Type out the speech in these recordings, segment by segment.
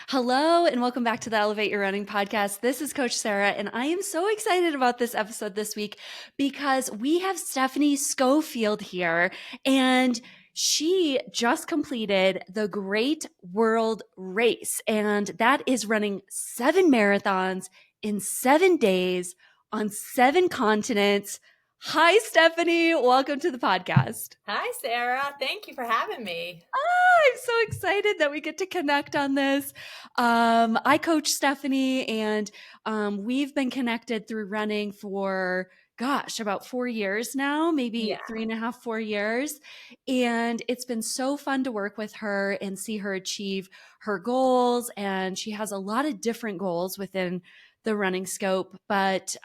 Hello, and welcome back to the Elevate Your Running podcast. This is Coach Sarah, and I am so excited about this episode this week because we have Stephanie Schofeld here, and she just completed the Great World Race, and that is running 7 marathons in 7 days on 7 continents. Hi, Stephanie. Welcome to the podcast. Hi, Sarah. Thank you for having me. I'm so excited that we get to connect on this. I coach Stephanie, and we've been connected through running for, gosh, about 4 years now, maybe Yeah. 3.5, 4 years. And it's been so fun to work with her and see her achieve her goals. And she has a lot of different goals within the running scope. But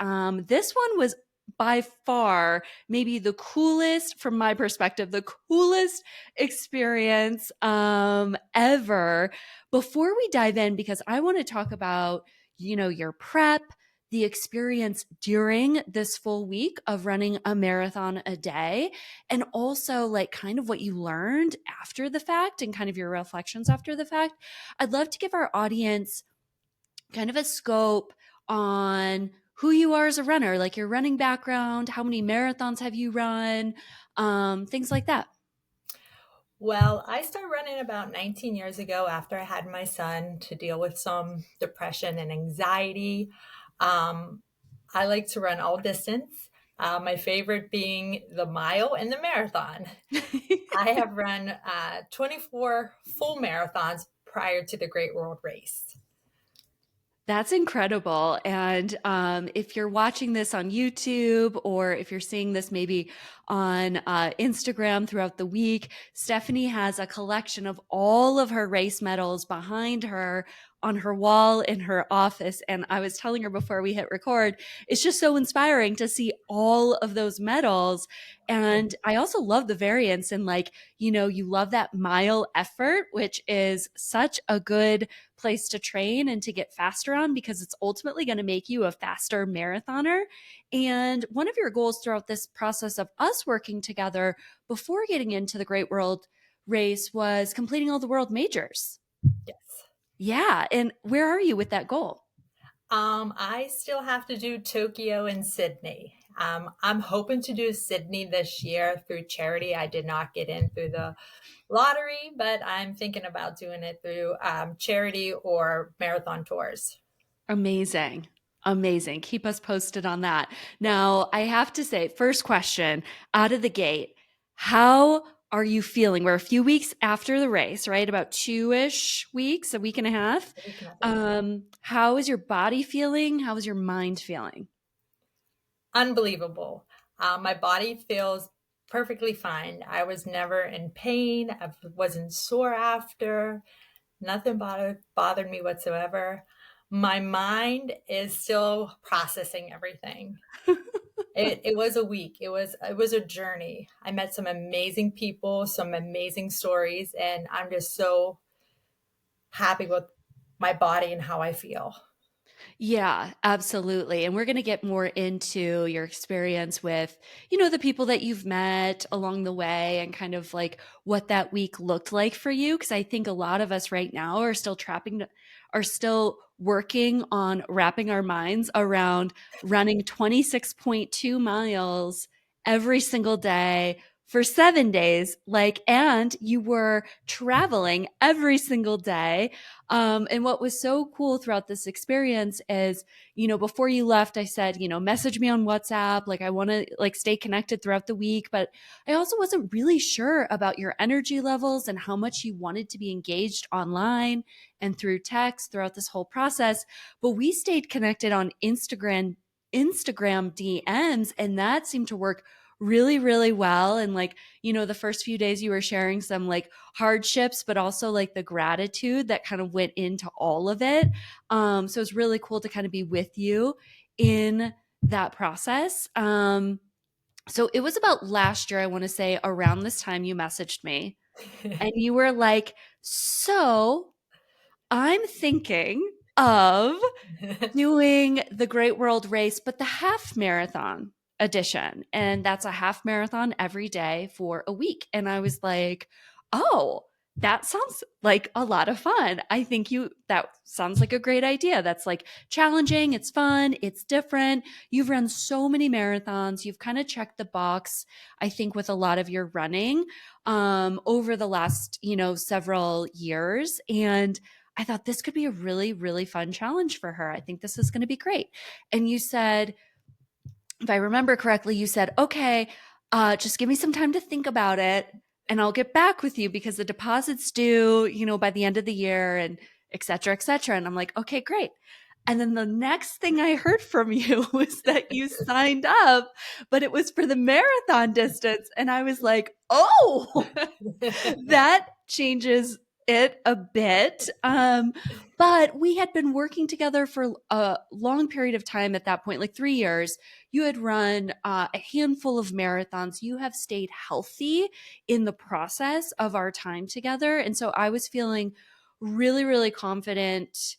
this one was by far maybe the coolest, from my perspective, the coolest experience ever. Before we dive in, because I want to talk about, your prep, the experience during this full week of running a marathon a day, and also like kind of what you learned after the fact and kind of your reflections after the fact. I'd love to give our audience kind of a scope on who you are as a runner, like your running background, how many marathons have you run, things like that. Well, I started running about 19 years ago after I had my son to deal with some depression and anxiety. Um, I like to run all distance, my favorite being the mile and the marathon. I have run 24 full marathons prior to the Great World Race. That's incredible. And if you're watching this on YouTube, or if you're seeing this maybe on Instagram throughout the week, Stephanie has a collection of all of her race medals behind her on her wall in her office. And I was telling her before we hit record, it's just so inspiring to see all of those medals. And I also love the variance, and like, you love that mile effort, which is such a good place to train and to get faster on, because it's ultimately going to make you a faster marathoner. And one of your goals throughout this process of us working together before getting into the Great World Race was completing all the world majors. Yes. Yeah. And where are you with that goal? I still have to do Tokyo and Sydney. I'm hoping to do Sydney this year through charity. I did not get in through the lottery, but I'm thinking about doing it through charity or marathon tours. Amazing. Amazing. Keep us posted on that. Now, I have to say, first question out of the gate, how are you feeling? We're a few weeks after the race, right? About 2-ish weeks, a week and a half. A week and a half. How is your body feeling? How is your mind feeling? Unbelievable. My body feels perfectly fine. I was never in pain. I wasn't sore after. Nothing bothered me whatsoever. My mind is still processing everything. It was a week. It was a journey. I met some amazing people, some amazing stories, and I'm just so happy with my body and how I feel. Yeah, absolutely. And we're going to get more into your experience with, the people that you've met along the way, and kind of like what that week looked like for you. Cause I think a lot of us right now are still working on wrapping our minds around running 26.2 miles every single day for 7 days. Like, and you were traveling every single day. And what was so cool throughout this experience is, before you left, I said, message me on WhatsApp. Like, I want to like stay connected throughout the week, but I also wasn't really sure about your energy levels and how much you wanted to be engaged online and through text throughout this whole process. But we stayed connected on Instagram DMs, and that seemed to work really, really well. And like, the first few days you were sharing some like hardships, but also like the gratitude that kind of went into all of it. So it's really cool to kind of be with you in that process. So it was about last year, I want to say around this time you messaged me, and you were like, so I'm thinking of doing the Great World Race, but the half marathon edition. And that's a half marathon every day for a week. And I was like, oh, That sounds like a lot of fun. I think that sounds like a great idea. That's like challenging, it's fun, it's different. You've run so many marathons. You've kind of checked the box, I think, with a lot of your running over the last, several years. And I thought this could be a really, really fun challenge for her. I think this is going to be great. And you said, if I remember correctly, you said, okay, just give me some time to think about it and I'll get back with you because the deposit's due, by the end of the year and et cetera, et cetera. And I'm like, okay, great. And then the next thing I heard from you was that you signed up, but it was for the marathon distance. And I was like, oh, that changes it a bit. But we had been working together for a long period of time at that point, like 3 years. You had run a handful of marathons. You have stayed healthy in the process of our time together. And so I was feeling really, really confident.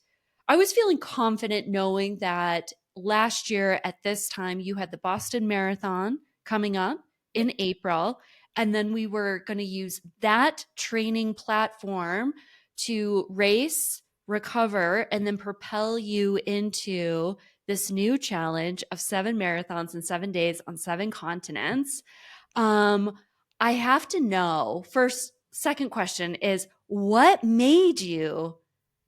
I was feeling confident knowing that last year at this time, you had the Boston Marathon coming up Yep. in April. And then we were going to use that training platform to race, recover, and then propel you into this new challenge of 7 marathons in 7 days on 7 continents. Um, I have to know first, second question is what made you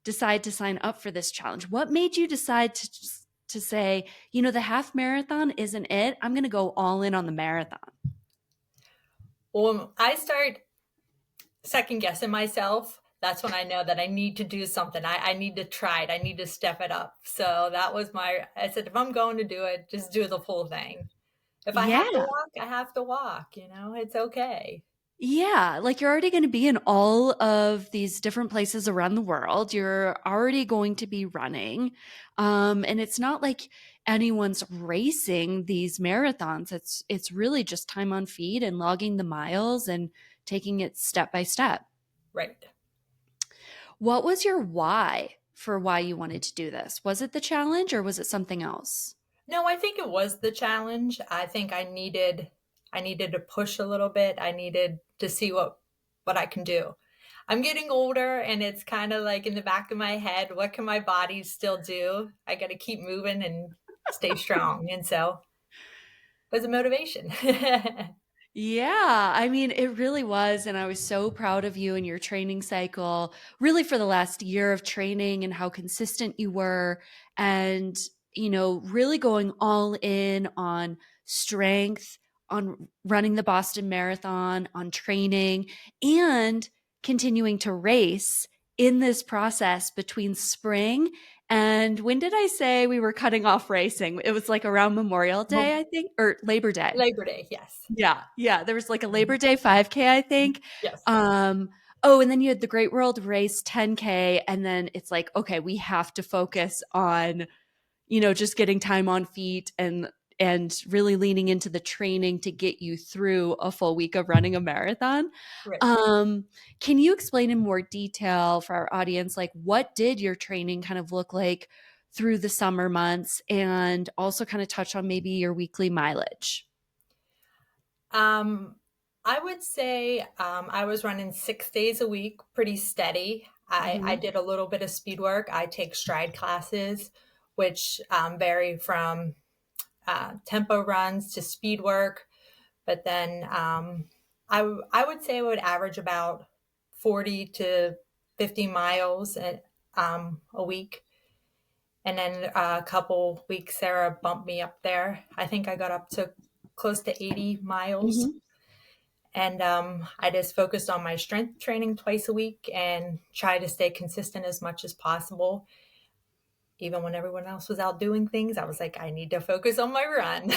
decide to sign up for this challenge? What made you decide to say, the half marathon isn't it? I'm going to go all in on the marathon. Well, when I start second guessing myself, that's when I know that I need to do something. I need to try it. I need to step it up. So that was I said, if I'm going to do it, just do the full thing. If I have to Yeah. walk, I have to walk, it's okay. Yeah, like you're already going to be in all of these different places around the world. You're already going to be running. And it's not like anyone's racing these marathons. It's really just time on feet and logging the miles and taking it step by step. Right. What was your why for why you wanted to do this? Was it the challenge or was it something else? No, I think it was the challenge. I think I needed to push a little bit. I needed to see what I can do. I'm getting older and it's kind of like in the back of my head, what can my body still do? I got to keep moving and stay strong. And so it was a motivation. Yeah, I mean, it really was. And I was so proud of you and your training cycle, really for the last year of training and how consistent you were. And, really going all in on strength, on running the Boston Marathon, on training, and continuing to race in this process between spring and when did I say we were cutting off racing? It was like around Memorial Day, I think, or Labor Day. Labor Day, yes. Yeah, yeah, there was like a Labor Day 5K, I think. Yes. Um, oh, and then you had the Great World Race 10K, and then it's like, okay, we have to focus on, just getting time on feet and really leaning into the training to get you through a full week of running a marathon. Right. Um, can you explain in more detail for our audience, like what did your training kind of look like through the summer months, and also kind of touch on maybe your weekly mileage? Um, I would say I was running 6 days a week, pretty steady. I Mhm. did a little bit of speed work. I take stride classes, which vary from tempo runs to speed work. But then I would say I would average about 40 to 50 miles a week. And then a couple weeks Sarah bumped me up there. I think I got up to close to 80 miles. Mhm. And I just focused on my strength training twice a week and try to stay consistent as much as possible. Even when everyone else was out doing things, I was like, I need to focus on my run.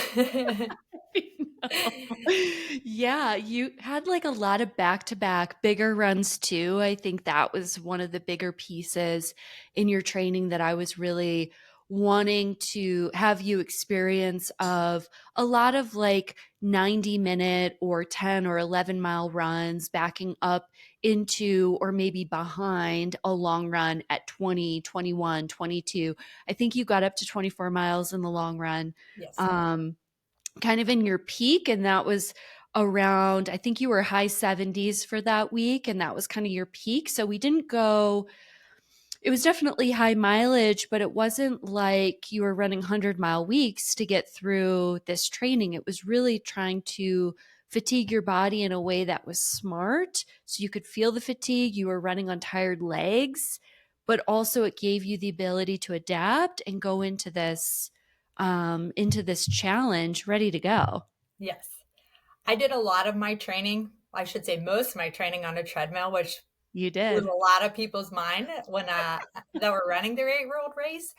Yeah, you had like a lot of back-to-back bigger runs too. I think that was one of the bigger pieces in your training that I was really wanting to have you experience of a lot of like 90-minute or 10 or 11-mile runs backing up into or maybe behind a long run at 20, 21, 22. I think you got up to 24 miles in the long run. Yes. Um, Kind of in your peak, and that was around, I think you were high 70s for that week, and that was kind of your peak. So we didn't go, it was definitely high mileage, but it wasn't like you were running 100-mile weeks to get through this training. It was really trying to fatigue your body in a way that was smart so you could feel the fatigue. You were running on tired legs, but also it gave you the ability to adapt and go into this challenge ready to go. Yes. I did a lot of my training, I should say most of my training on a treadmill, which You blew did. a lot of people's mind when that were running their 8-year-old race.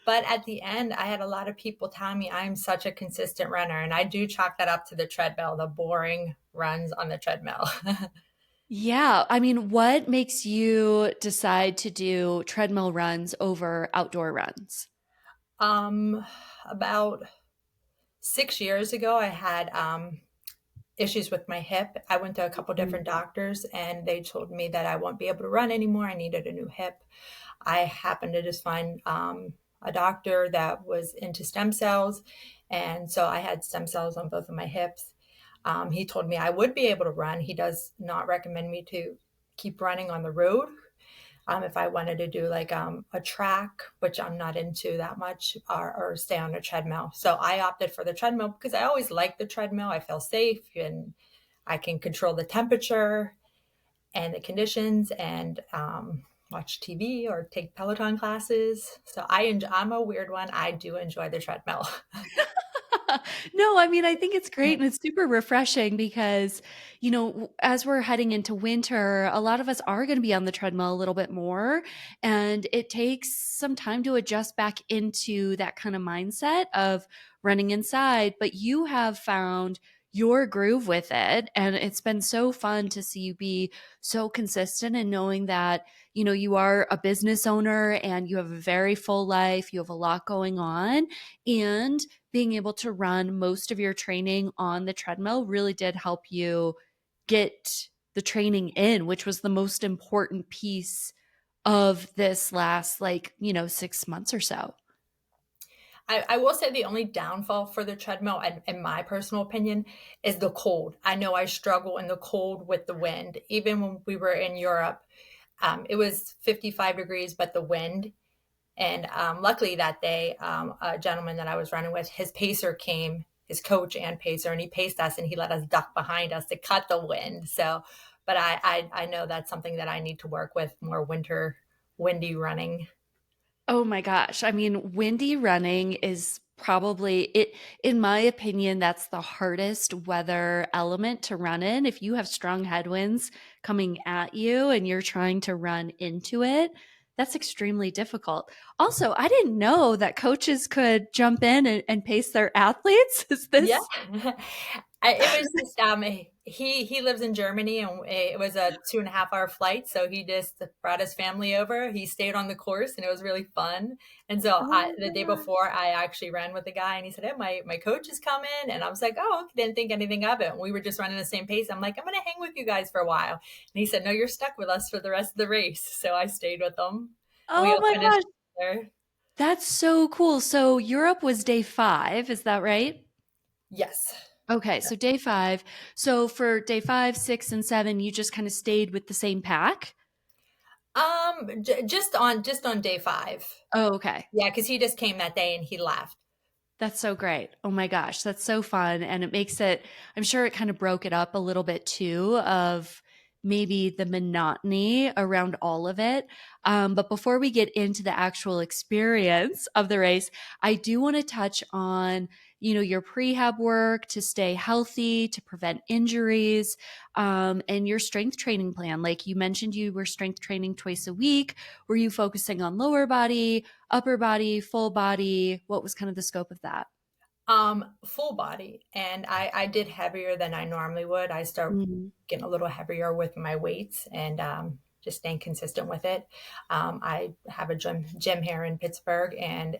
But at the end, I had a lot of people telling me I'm such a consistent runner, and I do chalk that up to the treadmill, the boring runs on the treadmill. Yeah. I mean, what makes you decide to do treadmill runs over outdoor runs? um, about 6 years ago, I had issues with my hip. I went to a couple Mm. different doctors, and they told me that I won't be able to run anymore. I needed a new hip. I happened to just find a doctor that was into stem cells. And so I had stem cells on both of my hips. He told me I would be able to run. He does not recommend me to keep running on the road. If I wanted to do like a track, which I'm not into that much, or stay on a treadmill. So I opted for the treadmill because I always like the treadmill. I feel safe and I can control the temperature and the conditions and watch TV or take Peloton classes. So I'm a weird one. I do enjoy the treadmill. No, I mean, I think it's great and it's super refreshing because, as we're heading into winter, a lot of us are going to be on the treadmill a little bit more. And it takes some time to adjust back into that kind of mindset of running inside. But you have found your groove with it. And it's been so fun to see you be so consistent and knowing that, you are a business owner and you have a very full life, you have a lot going on. And being able to run most of your training on the treadmill really did help you get the training in, which was the most important piece of this last, 6 months or so. I will say the only downfall for the treadmill, in my personal opinion, is the cold. I know I struggle in the cold with the wind. Even when we were in Europe, it was 55 degrees, but the wind. And luckily that day, a gentleman that I was running with, his pacer came, his coach and pacer, and he paced us and he let us duck behind us to cut the wind. So, but I know that's something that I need to work with more winter, windy running. Oh my gosh. I mean, windy running is probably it, in my opinion, that's the hardest weather element to run in. If you have strong headwinds coming at you and you're trying to run into it, that's extremely difficult. Also, I didn't know that coaches could jump in and pace their athletes. Is Yeah. this It was just he lives in Germany and it was a 2.5 hour flight, so he just brought his family over. He stayed on the course and it was really fun. And so Oh the my day gosh. before I actually ran with the guy and he said, "Hey, my coach is coming." And I was like, "Oh, okay." Didn't think anything of it. And we were just running the same pace. I'm like, "I'm gonna hang with you guys for a while." And he said, "No, you're stuck with us for the rest of the race." So I stayed with them and we Oh all my finished gosh. there. That's so cool. So Europe was day 5, is that right? Yes. Okay, so day 5. So for day 5, 6, and 7, you just kind of stayed with the same pack? Just on day 5. Oh, okay. Yeah, because he just came that day and he left. That's so great. Oh my gosh, that's so fun. And it makes it, I'm sure it kind of broke it up a little bit too, of maybe the monotony around all of it. But before we get into the actual experience of the race, I do want to touch on, your prehab work to stay healthy, to prevent injuries, and your strength training plan. Like you mentioned, you were strength training twice a week. Were you focusing on lower body, upper body, full body? What was kind of the scope of that? Full body, and I did heavier than I normally would. I start Mhm. getting a little heavier with my weights and just staying consistent with it. I have a gym here in Pittsburgh, and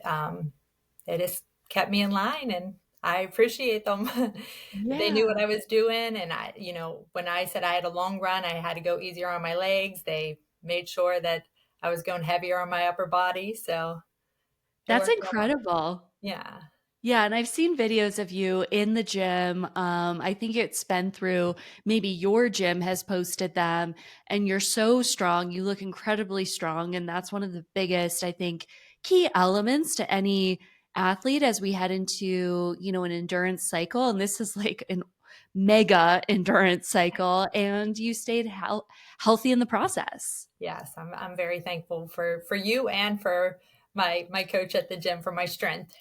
they just kept me in line, and I appreciate them. They knew what Yeah, I was doing, and when I said I had a long run, I had to go easier on my legs. They made sure that I was going heavier on my upper body, so it that's worked out. incredible. Yeah. Yeah, and I've seen videos of you in the gym. I think it's been through maybe your gym has posted them, and you're so strong. You look incredibly strong, and that's one of the biggest, I think, key elements to any athlete as we head into, an endurance cycle. And this is like an mega endurance cycle, and you stayed healthy in the process. Yes, I'm very thankful for you and for my coach at the gym for my strength.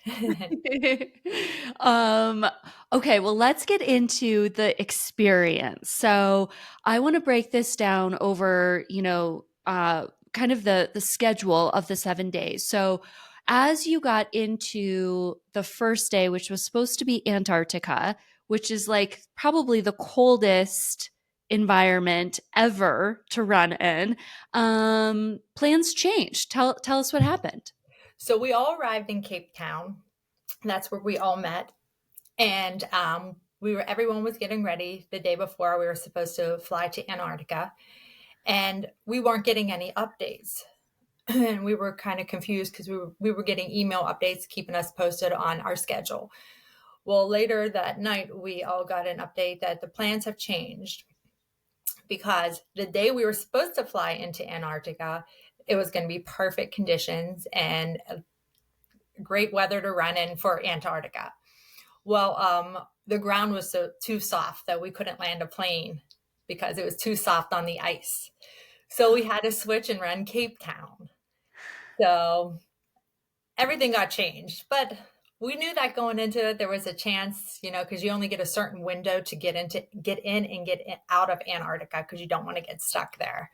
um, okay, well, let's get into the experience. So I want to break this down over, kind of the schedule of the 7 days. So as you got into the first day, which was supposed to be Antarctica, which is like probably the coldest environment ever to run in, plans changed. Tell us what happened. So we all arrived in Cape Town. That's where we all met, and everyone was getting ready the day before. We were supposed to fly to Antarctica, and we weren't getting any updates. And we were kind of confused because we were getting email updates keeping us posted on our schedule. Well, later that night, we all got an update that the plans have changed because the day we were supposed to fly into Antarctica, it was going to be perfect conditions and great weather to run in for Antarctica. Well, the ground was too soft that we couldn't land a plane because it was too soft on the ice. So we had to switch and run Cape Town. So everything got changed, but we knew that going into it, there was a chance, because you only get a certain window to get in and out of Antarctica because you don't want to get stuck there.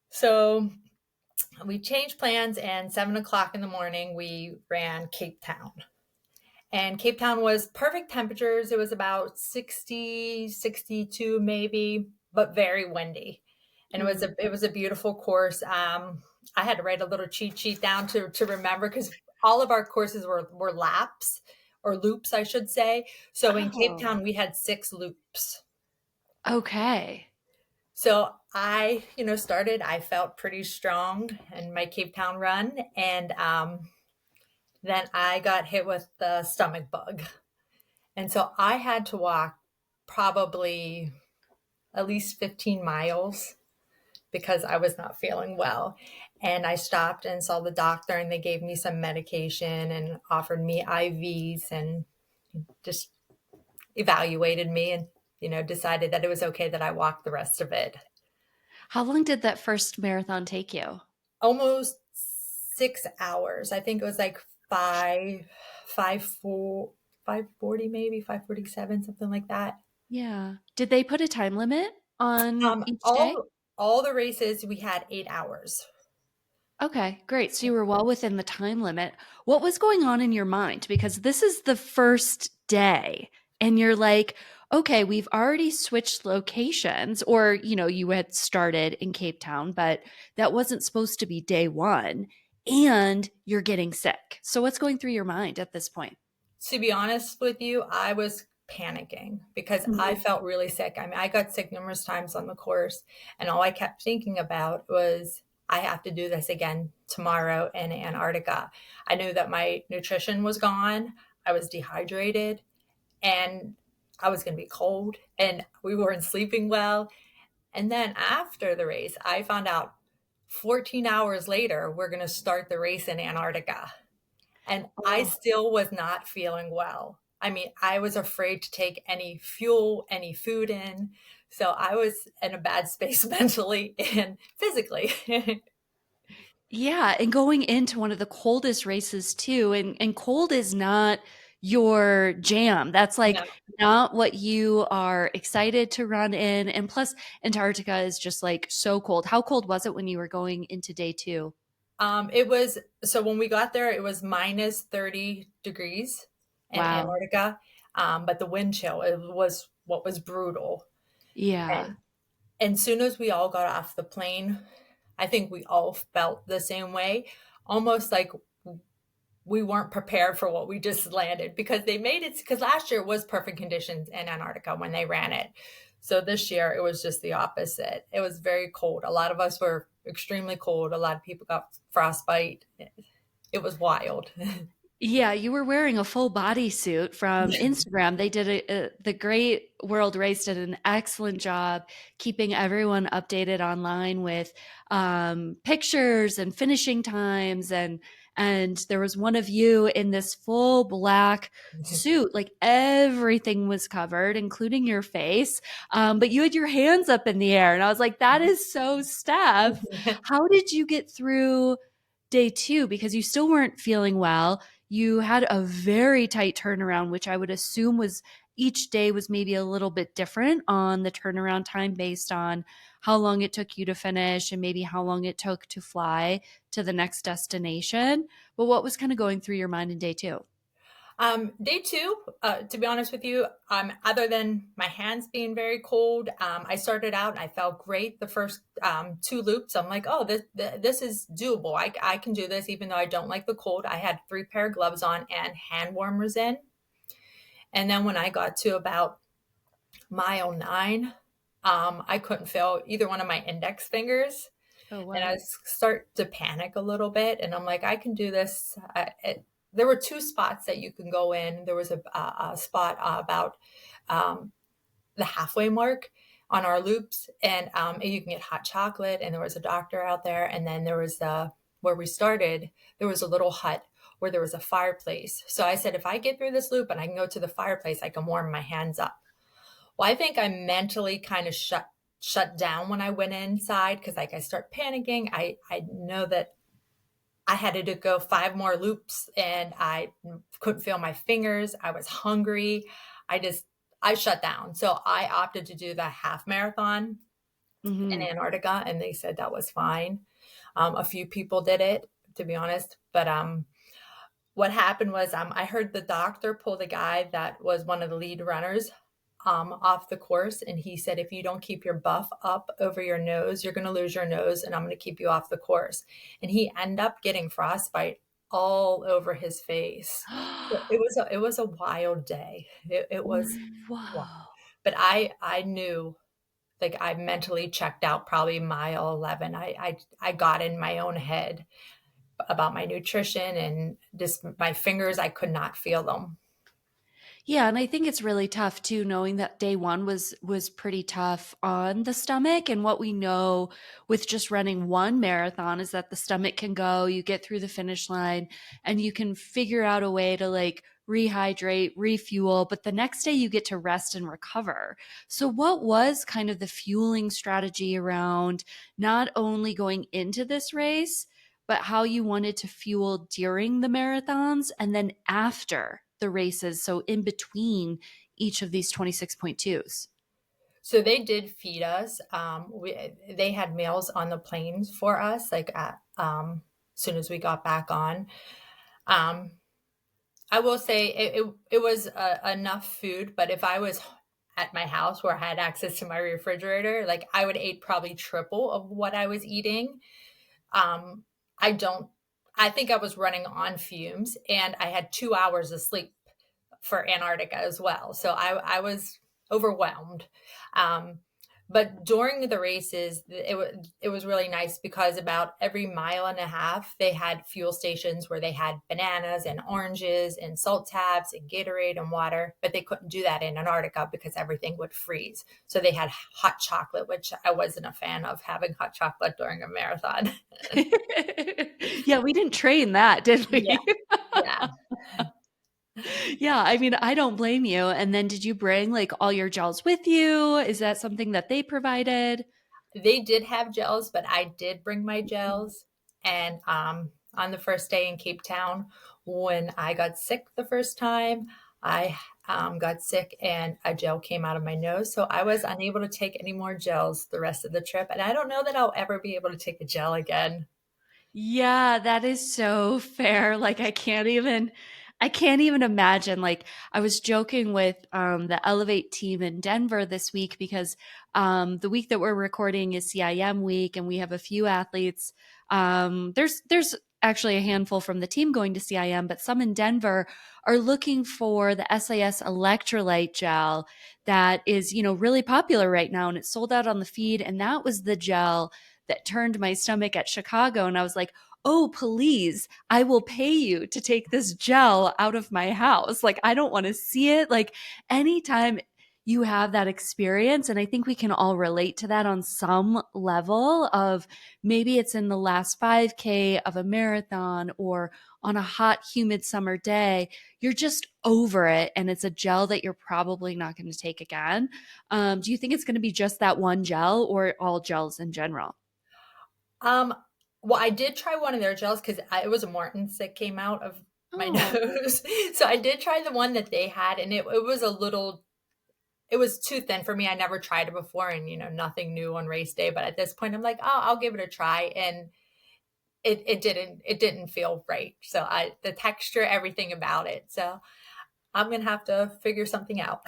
So we changed plans, and 7 o'clock in the morning, we ran Cape Town. And Cape Town was perfect temperatures. It was about 60, 62 maybe, but very windy. And it was a beautiful course. I had to write a little cheat sheet down to remember because all of our courses were laps or loops, I should say. So in Cape Oh, Town, we had 6 loops. okay. So started, I felt pretty strong in my Cape Town run. And then I got hit with the stomach bug. And so I had to walk probably at least 15 miles because I was not feeling well. And I stopped and saw the doctor, and they gave me some medication and offered me IVs and just evaluated me and, decided that it was okay that I walked the rest of it. How long did that first marathon take you? Almost 6 hours. I think it was like 540 maybe, 547, something like that. Yeah. Did they put a time limit on each day? All the races, we had 8 hours. Okay, great. So you were well within the time limit. What was going on in your mind? Because this is the first day, and you're like, okay, we've already switched locations, or, you had started in Cape Town, but that wasn't supposed to be day one, and you're getting sick. So what's going through your mind at this point? To be honest with you, I was panicking because I Mhm. felt really sick. I mean, I got sick numerous times on the course, and all I kept thinking about was I have to do this again tomorrow in Antarctica. I knew that my nutrition was gone, I was dehydrated, and I was going to be cold, and we weren't sleeping well. And then after the race, I found out 14 hours later, we're going to start the race in Antarctica. And I Oh. still was not feeling well. I mean, I was afraid to take any fuel, any food in. So I was in a bad space mentally and physically. Yeah, and going into one of the coldest races too, and cold is not your jam. That's No. like not what you are excited to run in. And plus, Antarctica is just like so cold. How cold was it when you were going into day two? It was so when we got there, it was minus 30 degrees in Wow. Antarctica. But the wind chill, it was what was brutal. Yeah. And soon as we all got off the plane, I think we all felt the same way, almost like we weren't prepared for what we just landed because they made it because last year was perfect conditions in Antarctica when they ran it. So this year it was just the opposite. It was very cold. A lot of us were extremely cold. A lot of people got frostbite. It was wild. Yeah, you were wearing a full bodysuit from Instagram. They did the Great World Race did an excellent job keeping everyone updated online with pictures and finishing times, and there was one of you in this full black suit, like everything was covered, including your face. But you had your hands up in the air, and I was like, that is so Steph. How did you get through day two? Because you still weren't feeling well, you had a very tight turnaround, which I would assume was each day was maybe a little bit different on the turnaround time based on how long it took you to finish and maybe how long it took to fly to the next destination. But what was kind of going through your mind in day two? Day two, to be honest with you, other than my hands being very cold, I started out and I felt great. The first two loops, I'm like, oh, this is doable. I can do this, even though I don't like the cold. I had 3 pair of gloves on and hand warmers in. And then when I got to about mile 9, I couldn't feel either one of my index fingers. Oh, And wow. I start to panic a little bit. And I'm like, I can do this. There were 2 spots that you can go in. There was a spot about um, the halfway mark on our loops, and you can get hot chocolate. And there was a doctor out there. And then there was where we started, there was a little hut where there was a fireplace. So I said, if I get through this loop and I can go to the fireplace, I can warm my hands up. Well, I think I mentally kind of shut down when I went inside because like I start panicking. I know that I had to go 5 more loops and I couldn't feel my fingers. I was hungry. I shut down. So I opted to do the half marathon in Hmm. Antarctica, and they said that was fine. A few people did it, to be honest, but what happened was I heard the doctor pull the guy that was one of the lead runners off the course. And he said, if you don't keep your buff up over your nose, you're going to lose your nose and I'm going to keep you off the course. And he ended up getting frostbite all over his face. It was a wild day. It was wild. Wow. But I knew, like, I mentally checked out probably mile 11. I got in my own head about my nutrition and just my fingers. I could not feel them. Yeah, and I think it's really tough too, knowing that day one was pretty tough on the stomach. And what we know with just running one marathon is that the stomach can go, you get through the finish line, and you can figure out a way to like rehydrate, refuel, but the next day you get to rest and recover. So what was kind of the fueling strategy around not only going into this race, but how you wanted to fuel during the marathons and then after the races? So, in between each of these 26.2s. So they did feed us. They had meals on the planes for us, like as soon as we got back on. Um, I will say it was enough food, but if I was at my house where I had access to my refrigerator, like I would eat probably triple of what I was eating. Um, I don't. I think I was running on fumes, and I had 2 hours of sleep for Antarctica as well. So I was overwhelmed. Um, but during the races, it was really nice because about every mile and a half, they had fuel stations where they had bananas and oranges and salt tabs and Gatorade and water. But they couldn't do that in Antarctica because everything would freeze. So they had hot chocolate, which I wasn't a fan of having hot chocolate during a marathon. Yeah, we didn't train that, did Yeah, we? yeah. Yeah, I mean, I don't blame you. And then did you bring like all your gels with you? Is that something that they provided? They did have gels, but I did bring my gels. And on the first day in Cape Town, when I got sick the first time, I got sick and a gel came out of my nose. So I was unable to take any more gels the rest of the trip. And I don't know that I'll ever be able to take a gel again. Yeah, that is so fair. Like I can't even imagine. Like I was joking with the Elevate team in Denver this week because the week that we're recording is CIM week and we have a few athletes. There's actually a handful from the team going to CIM, but some in Denver are looking for the SAS electrolyte gel that is, really popular right now and it's sold out on the feed and that was the gel that turned my stomach at Chicago. And I was like, oh, please, I will pay you to take this gel out of my house. Like, I don't want to see it. Like, anytime you have that experience, and I think we can all relate to that on some level of maybe it's in the last 5K of a marathon or on a hot, humid summer day, you're just over it. And it's a gel that you're probably not going to take again. Do you think it's going to be just that one gel or all gels in general? Um, well, I did try one of their gels because it was a Morton's that came out of my Oh, nose. So I did try the one that they had, and it was a little, it was too thin for me. I never tried it before, and nothing new on race day. But at this point, I'm like, oh, I'll give it a try, and it didn't feel right. So the texture, everything about it. So I'm gonna have to figure something out.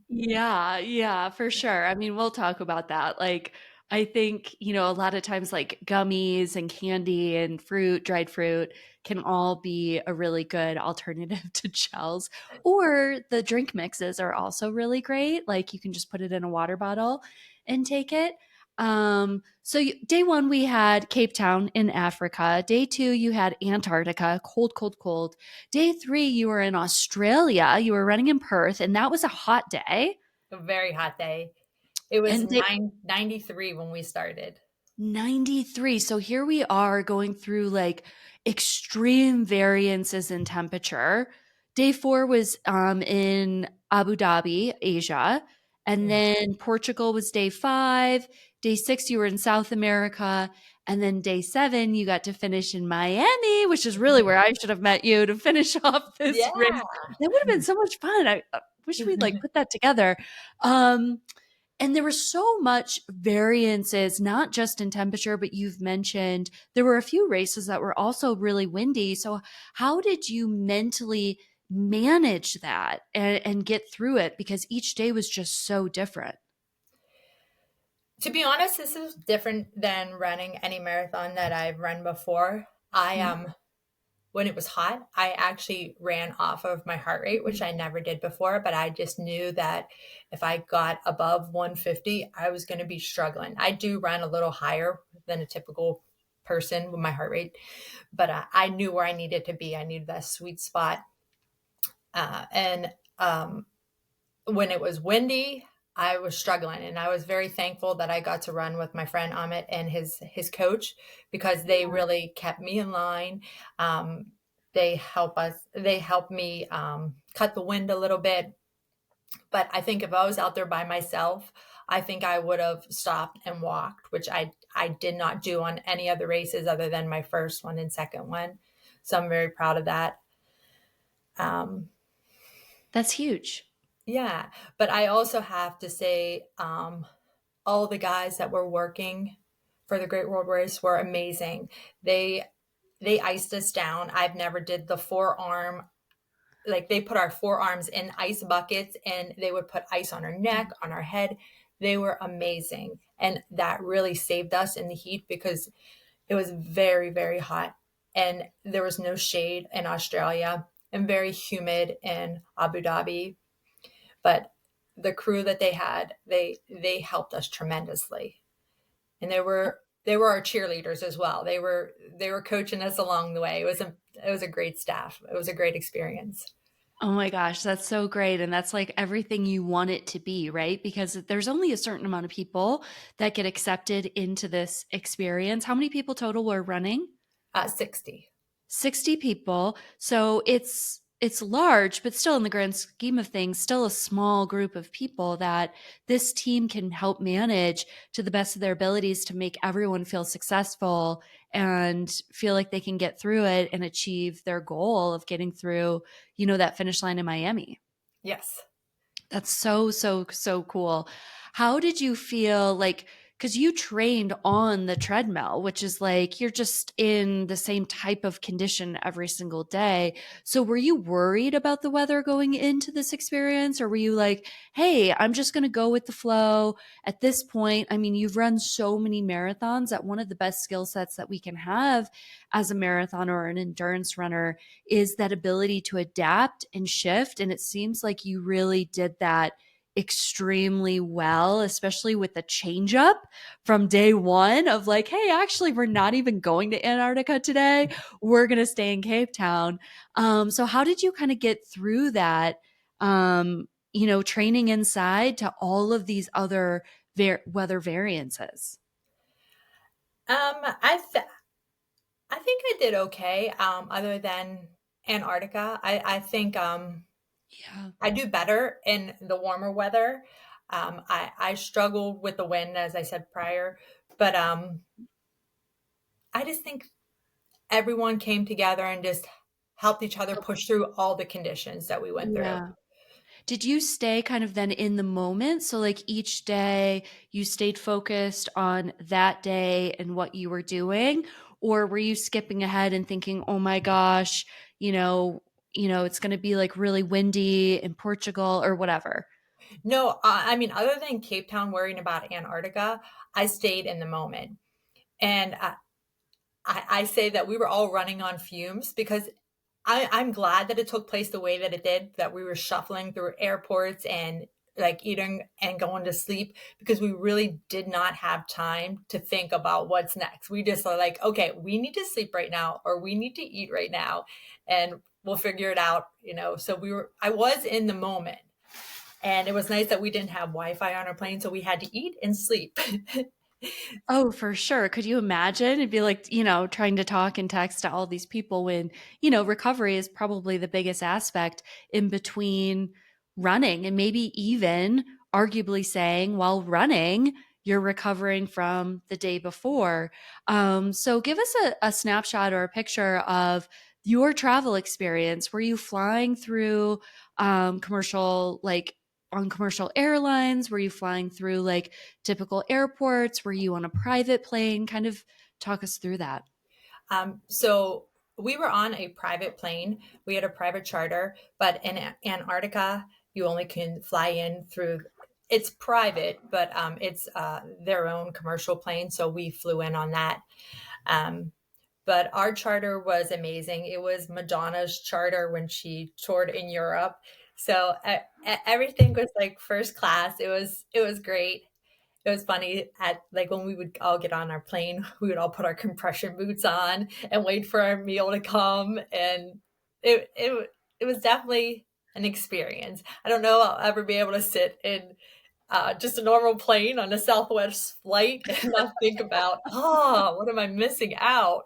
yeah, yeah, for sure. I mean, we'll talk about that. Like, I think, a lot of times, like gummies and candy and fruit, dried fruit can all be a really good alternative to gels. Or the drink mixes are also really great. Like, you can just put it in a water bottle and take it. Day one, we had Cape Town in Africa. Day two, you had Antarctica, cold, cold, cold. Day three, you were in Australia. You were running in Perth, and that was a hot day. A very hot day. It was And day 93 when we started. 93. So here we are going through like extreme variances in temperature. Day four was in Abu Dhabi, Asia. And Mm. then Portugal was day five. Day six, you were in South America. And then day seven, you got to finish in Miami, which is really where I should have met you to finish off this Yeah. race. That would have been so much fun. I wish we'd like put that together. Um, and there was so much variances, not just in temperature, but you've mentioned there were a few races that were also really windy. So, how did you mentally manage that and get through it? Because each day was just so different. To be honest, this is different than running any marathon that I've run before. I Mhm. When it was hot, I actually ran off of my heart rate, which I never did before, but I just knew that if I got above 150, I was going to be struggling. I do run a little higher than a typical person with my heart rate, but I knew where I needed to be. I needed that sweet spot. And when it was windy, I was struggling, and I was very thankful that I got to run with my friend Amit and his coach because they really kept me in line. Um, they help me cut the wind a little bit. But I think if I was out there by myself, I think I would have stopped and walked, which I did not do on any other races other than my first one and second one. So I'm very proud of that. Um, That's huge. yeah, but I also have to say, all the guys that were working for the Great World Race were amazing. They they iced us down. I've never did the forearm, like they put our forearms in ice buckets and they would put ice on our neck, on our head. They were amazing. And that really saved us in the heat because it was very, very hot and there was no shade in Australia and very humid in Abu Dhabi. But the crew that they had, they helped us tremendously. And they were our cheerleaders as well. They were coaching us along the way. It was a great staff. It was a great experience. Oh my gosh, that's so great. And that's like everything you want it to be, right? Because there's only a certain amount of people that get accepted into this experience. How many people total were running? 60. 60 people. So it's large, but still in the grand scheme of things, still a small group of people that this team can help manage to the best of their abilities to make everyone feel successful and feel like they can get through it and achieve their goal of getting through, that finish line in Miami. Yes. That's so, so, so cool. How did you feel like, because you trained on the treadmill, which is like you're just in the same type of condition every single day. So were you worried about the weather going into this experience? Or were you like, hey, I'm just going to go with the flow at this point? I mean, you've run so many marathons that one of the best skill sets that we can have as a marathoner or an endurance runner is that ability to adapt and shift. And it seems like you really did that extremely well, especially with the change up from day one of like, hey, actually, we're not even going to Antarctica today. We're going to stay in Cape Town. So, how did you kind of get through that, training inside to all of these other weather variances? I think I did okay, other than Antarctica. I think Yeah. I do better in the warmer weather. I struggle with the wind, as I said prior, but I just think everyone came together and just helped each other push through all the conditions that we went through. Yeah. Did you stay kind of then in the moment? So, like each day you stayed focused on that day and what you were doing? Or were you skipping ahead and thinking, oh my gosh, it's going to be like really windy in Portugal or whatever? No, I mean, other than Cape Town worrying about Antarctica, I stayed in the moment. And I say that we were all running on fumes because I'm glad that it took place the way that it did, that we were shuffling through airports and like eating and going to sleep because we really did not have time to think about what's next. We just are like, okay, we need to sleep right now or we need to eat right now and we'll figure it out. So I was in the moment and it was nice that we didn't have Wi-Fi on our plane, so we had to eat and sleep. Oh, for sure. Could you imagine? It'd be like, trying to talk and text to all these people when, recovery is probably the biggest aspect in between running and maybe even arguably saying while running, you're recovering from the day before. So give us a snapshot or a picture of your travel experience. Were you flying through commercial, like on commercial airlines? Were you flying through like typical airports? Were you on a private plane? Kind of talk us through that. So we were on a private plane. We had a private charter, but in Antarctica, you only can fly in through. It's private, but it's their own commercial plane. So we flew in on that. Um, but our charter was amazing. It was Madonna's charter when she toured in Europe. So everything was like first class. It was great. It was funny at like when we would all get on our plane, we would all put our compression boots on and wait for our meal to come, and it was definitely an experience. I don't know I'll ever be able to sit in just a normal plane on a Southwest flight and not think about, oh, what am I missing out?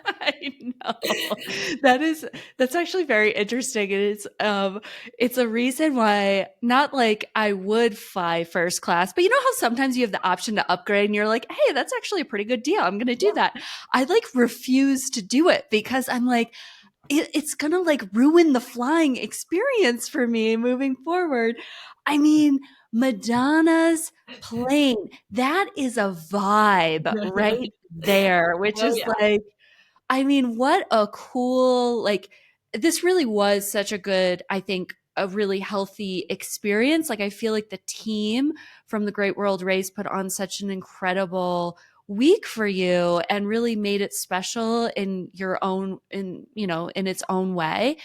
I know. That's actually very interesting. It's a reason why not like I would fly first class, but you know how sometimes you have the option to upgrade and you're like, hey, that's actually a pretty good deal. I'm gonna do Yeah. that. I like refuse to do it because I'm like, it's gonna like ruin the flying experience for me moving forward. I mean, Madonna's plane, that is a vibe right there, which Oh is yeah. like, I mean, what a cool, like, this really was such a good, I think, a really healthy experience. Like, I feel like the team from the Great World Race put on such an incredible week for you and really made it special in your own, in its own way.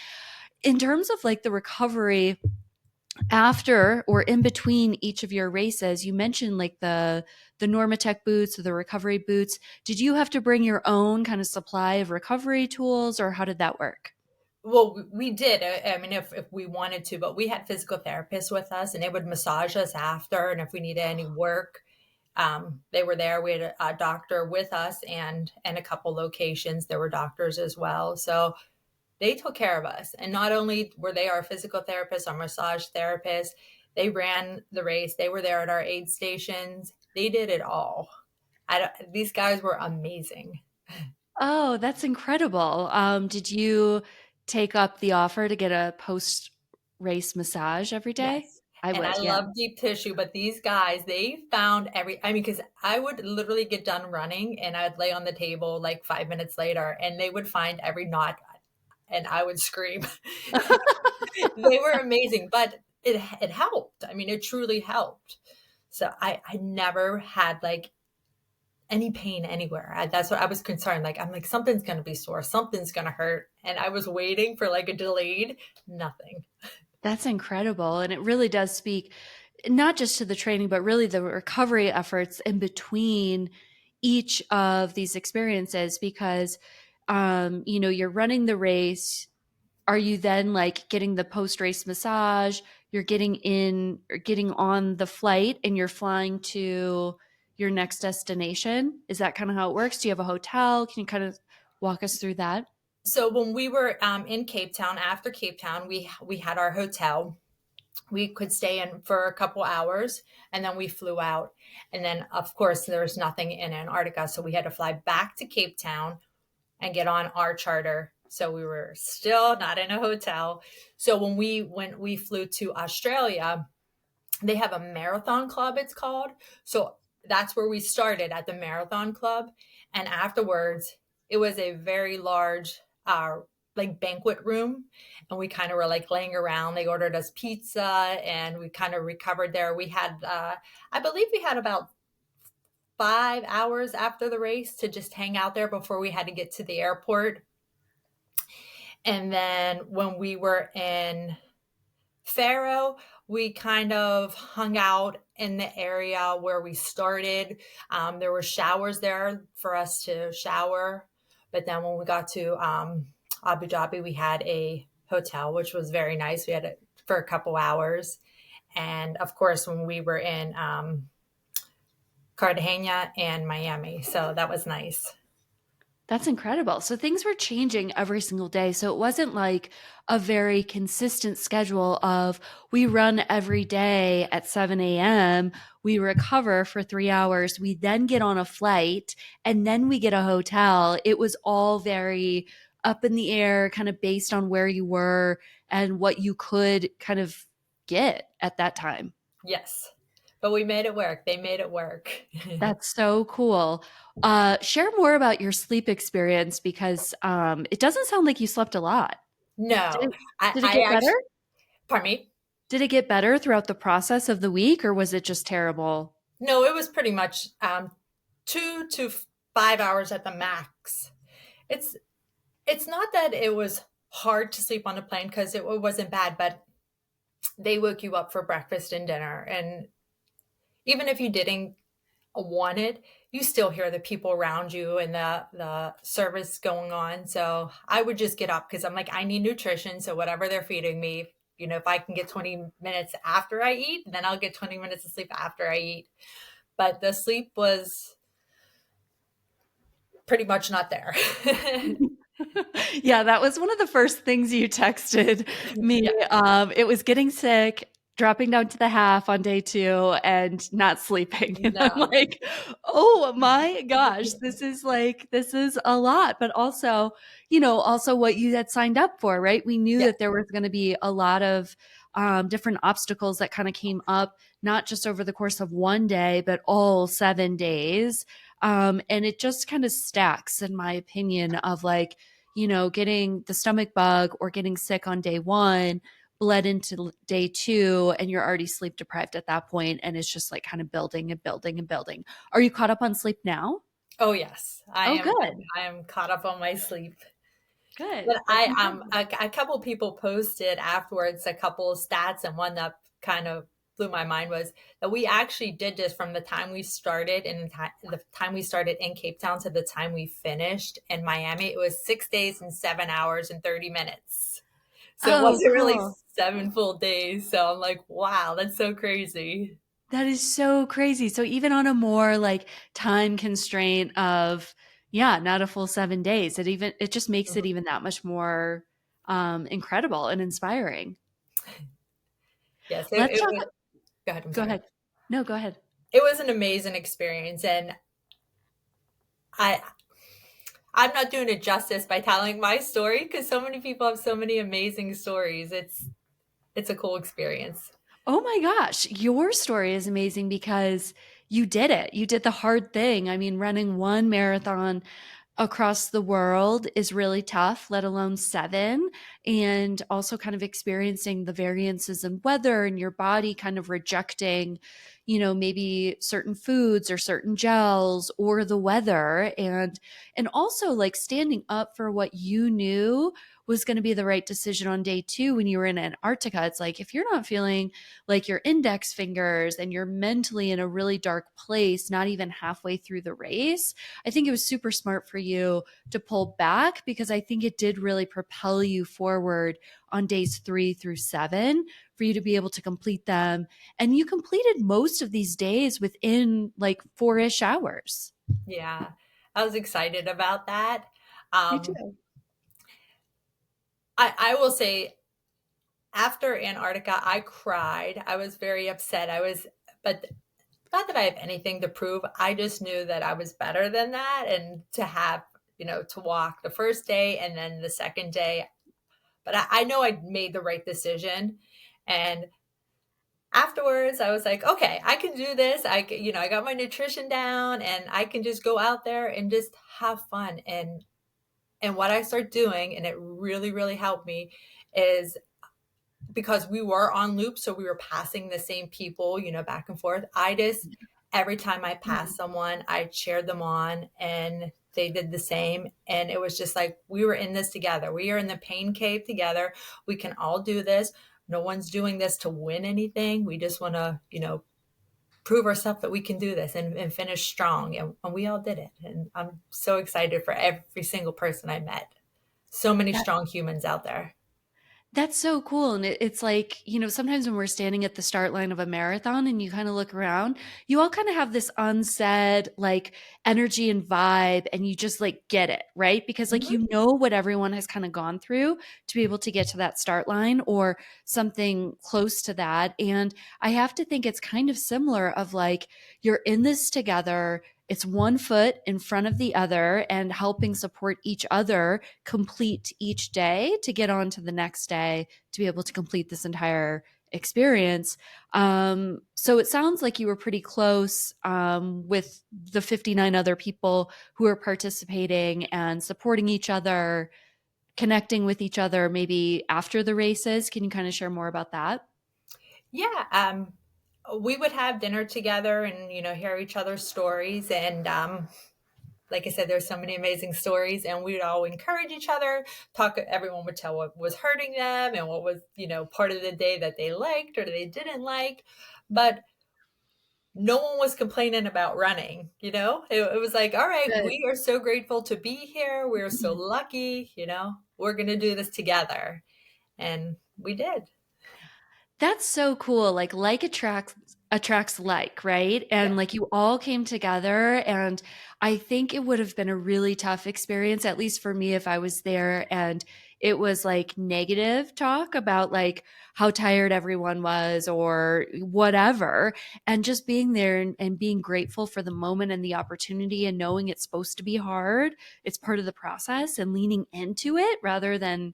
In terms of like the recovery after or in between each of your races, you mentioned like the Normatec boots or the recovery boots. Did you have to bring your own kind of supply of recovery tools, or how did that work? Well, we did. I mean, if we wanted to, but we had physical therapists with us, and they would massage us after. And if we needed any work, they were there. We had a doctor with us, and a couple locations there were doctors as well. So they took care of us. And not only were they our physical therapists, our massage therapists, they ran the race. They were there at our aid stations. They did it all. These guys were amazing. Oh, that's incredible. Did you take up the offer to get a post race massage every day? Yes. I And I would, yeah. love deep tissue, but these guys, they found I mean, because I would literally get done running and I'd lay on the table like 5 minutes later and they would find every knot and I would scream. They were amazing, but it helped. I mean, it truly helped. So I never had like any pain anywhere. That's what I was concerned. Like, I'm like, something's going to be sore, something's going to hurt. And I was waiting for like a delayed nothing. That's incredible. And it really does speak. not just to the training, but really the recovery efforts in between each of these experiences because you're running the race. Are you then like getting the post race massage? You're getting in or getting on the flight and you're flying to your next destination. Is that kind of how it works? Do you have a hotel? Can you kind of walk us through that? So when we were in Cape Town, after Cape Town, we had our hotel. We could stay in for a couple hours, and then we flew out. And then, of course, there was nothing in Antarctica, so we had to fly back to Cape Town and get on our charter. So we were still not in a hotel. So when we flew to Australia, they have a marathon club, it's called. So that's where we started, at the marathon club. And afterwards, it was a very large like banquet room, and we kind of were like laying around. They ordered us pizza and we kind of recovered there. We had I believe we had about 5 hours after the race to just hang out there before we had to get to the airport. And then when we were in Faro, we kind of hung out in the area where we started. There were showers there for us to shower. But then when we got to Abu Dhabi, we had a hotel, which was very nice. We had it for a couple hours. And of course, when we were in Cartagena and Miami. So that was nice. That's incredible. So things were changing every single day. So it wasn't like a very consistent schedule of we run every day at 7 a.m., we recover for 3 hours, we then get on a flight, and then we get a hotel. It was all very up in the air, kind of based on where you were and what you could kind of get at that time. Yes. But we made it work. They made it work. That's so cool. Share more about your sleep experience because it doesn't sound like you slept a lot. Did No, it, I, did it I get better? actually, pardon me. Did it get better throughout the process of the week or was it just terrible? No, it was pretty much 2 to 5 hours at the max. It's it's not that it was hard to sleep on the plane because it wasn't bad, but they woke you up for breakfast and dinner, and even if you didn't want it, you still hear the people around you and the service going on. So I would just get up because I'm like, I need nutrition. So whatever they're feeding me, if I can get 20 minutes after I eat, then I'll get 20 minutes of sleep after I eat. But the sleep was pretty much not there. Yeah, that was one of the first things you texted me. Yeah. It was getting sick, dropping down to the half on day two, and not sleeping. And I'm No. like, oh my gosh, this is a lot. But also, also what you had signed up for, right? We knew Yeah. that there was going to be a lot of different obstacles that kind of came up, not just over the course of one day, but all 7 days. And it just kind of stacks, in my opinion, of like, getting the stomach bug or getting sick on day one bled into day two, and you're already sleep deprived at that point, and it's just like kind of building and building and building. Are you caught up on sleep now? Oh yes, I Oh, am. good. I am caught up on my sleep. Good. But That's I incredible. a couple people posted afterwards a couple of stats, and one that kind of blew my mind was that we actually did this from the time we started and the time we started in Cape Town to the time we finished in Miami. It was 6 days and 7 hours and 30 minutes. So it Oh, wasn't really cool. 7 full days. So I'm like, wow, that's so crazy. That is so crazy. So even on a more like time constraint of, yeah, not a full 7 days, it just makes it Mhm. even that much more incredible and inspiring. Yes, Let's it talk. was. Go ahead. I'm Go sorry. ahead. No, go ahead. It was an amazing experience, and I I'm not doing it justice by telling my story because so many people have so many amazing stories. It's a cool experience. Oh my gosh, your story is amazing because you did it. You did the hard thing. I mean, running one marathon across the world is really tough, let alone seven. And also kind of experiencing the variances in weather and your body kind of rejecting, maybe certain foods or certain gels or the weather, and also like standing up for what you knew was going to be the right decision on day 2 when you were in Antarctica. It's like if you're not feeling like your index fingers and you're mentally in a really dark place, not even halfway through the race, I think it was super smart for you to pull back, because I think it did really propel you forward on days 3 through 7 for you to be able to complete them. And you completed most of these days within like 4-ish hours. Yeah, I was excited about that. Me Um, too. I will say after Antarctica, I cried. I was very upset. But not that I have anything to prove. I just knew that I was better than that. And to have, to walk the first day and then the second day, but I know I made the right decision. And afterwards, I was like, okay, I can do this. I got my nutrition down and I can just go out there and just have fun. And what I start doing, and it really, really helped me, is because we were on loop, so we were passing the same people, back and forth. I just, every time I passed someone, I cheered them on and they did the same. And it was just like, we were in this together. We are in the pain cave together. We can all do this. No one's doing this to win anything. We just want to, prove ourselves that we can do this and finish strong. And we all did it. And I'm so excited for every single person I met. So many strong humans out there. That's so cool. And it's like, sometimes when we're standing at the start line of a marathon and you kind of look around, you all kind of have this unsaid like energy and vibe, and you just like get it, right? Because like, Mhm. what everyone has kind of gone through to be able to get to that start line or something close to that. And I have to think it's kind of similar of like, you're in this together. It's one foot in front of the other and helping support each other complete each day to get on to the next day to be able to complete this entire experience. So it sounds like you were pretty close with the 59 other people who are participating and supporting each other, connecting with each other maybe after the races. Can you kind of share more about that? Yeah, we would have dinner together and hear each other's stories. And like I said, there's so many amazing stories, and we'd all encourage each other. Talk. Everyone would tell what was hurting them and what was part of the day that they liked or they didn't like. But no one was complaining about running. It was like, all right, Good. we are so grateful to be here. We're so lucky. We're gonna do this together, and we did. That's so cool. Like attracts like, right? Yeah. And like you all came together, and I think it would have been a really tough experience, at least for me if I was there and it was like negative talk about like how tired everyone was or whatever. And just being there and being grateful for the moment and the opportunity and knowing it's supposed to be hard. It's part of the process, and leaning into it rather than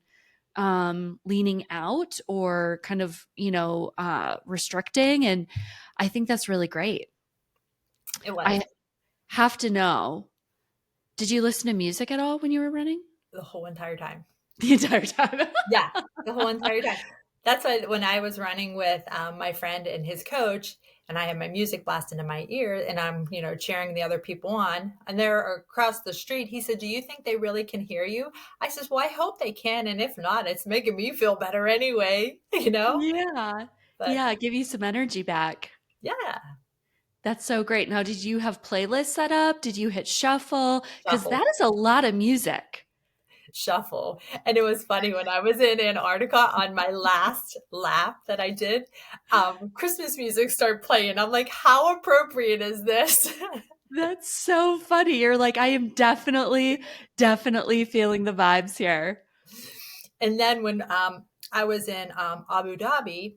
leaning out or kind of, restricting. And I think that's really great. It was I have to know, did you listen to music at all when you were running? the whole entire time. The entire time. Yeah, the whole entire time. That's why when I was running with my friend and his coach, and I had my music blasting in my ear, and I'm, cheering the other people on, and they're across the street. He said, "Do you think they really can hear you?" I says, "Well, I hope they can, and if not, it's making me feel better anyway." Yeah. But Yeah, give you some energy back. yeah, That's so great. Now, did you have playlists set up? Did you hit shuffle? Because shuffle. that is a lot of music. Shuffle. And it was funny when I was in Antarctica on my last lap that I did, Christmas music started playing. I'm like, how appropriate is this? That's so funny. You're like, I am definitely feeling the vibes here. And then when I was in Abu Dhabi,